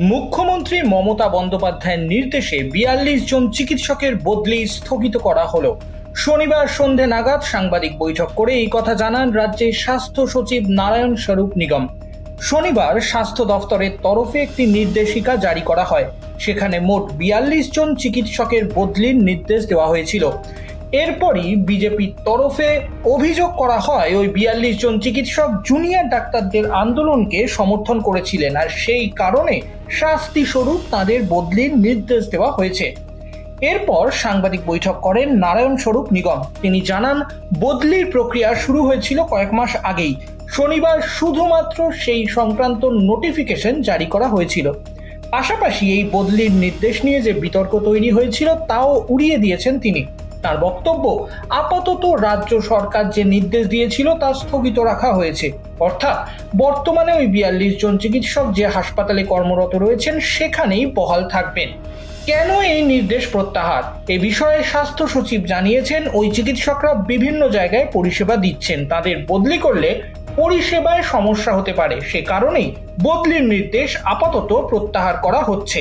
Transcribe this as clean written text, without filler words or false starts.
মুখ্যমন্ত্রী মমতা বন্দ্যোপাধ্যায়ের নির্দেশে ৪২ জন চিকিৎসকের বদলি স্থগিত করা হলো। শনিবার সন্ধে নাগাদ সাংবাদিক বৈঠক করে এই কথা জানান রাজ্যের স্বাস্থ্য সচিব নারায়ণ স্বরূপ নিগম। শনিবার স্বাস্থ্য দফতরের তরফে একটি নির্দেশিকা জারি করা হয়। সেখানে মোট ৪২ জন চিকিৎসকের বদলির নির্দেশ দেওয়া হয়েছিল। এরপরই বিজেপির তরফে অভিযোগ করা হয় ওই ৪২ জন চিকিৎসক জুনিয়র ডাক্তারদের আন্দোলনকে সমর্থন করেছিলেন, আর সেই কারণে শাস্তি স্বরূপ তাদের বদলির নির্দেশ দেওয়া হয়েছে। এরপর সাংবাদিক বৈঠক করেন নারায়ণ স্বরূপ নিগম। তিনি জানান, বদলির প্রক্রিয়া শুরু হয়েছিল কয়েক মাস আগেই। শনিবার শুধুমাত্র সেই সংক্রান্ত নোটিফিকেশন জারি করা হয়েছিল। পাশাপাশি এই বদলির নির্দেশ নিয়ে যে বিতর্ক তৈরি হয়েছিল তাও উড়িয়ে দিয়েছেন তিনি। তার বক্তব্য, আপাতত রাজ্য সরকার যে নির্দেশ দিয়েছিল তা স্থগিত রাখা হয়েছে। অর্থাৎ বর্তমানে ওই ৪২ জন চিকিৎসক যে হাসপাতালে কর্মরত রয়েছেন সেখানেই বহাল থাকবেন। কেন এই নির্দেশ প্রত্যাহার, এ বিষয়ে স্বাস্থ্য সচিব জানিয়েছেন, ওই চিকিৎসকরা বিভিন্ন জায়গায় পরিষেবা দিচ্ছেন, তাদের বদলি করলে পরিষেবায় সমস্যা হতে পারে, সে কারণেই বদলির নির্দেশ আপাতত প্রত্যাহার করা হচ্ছে।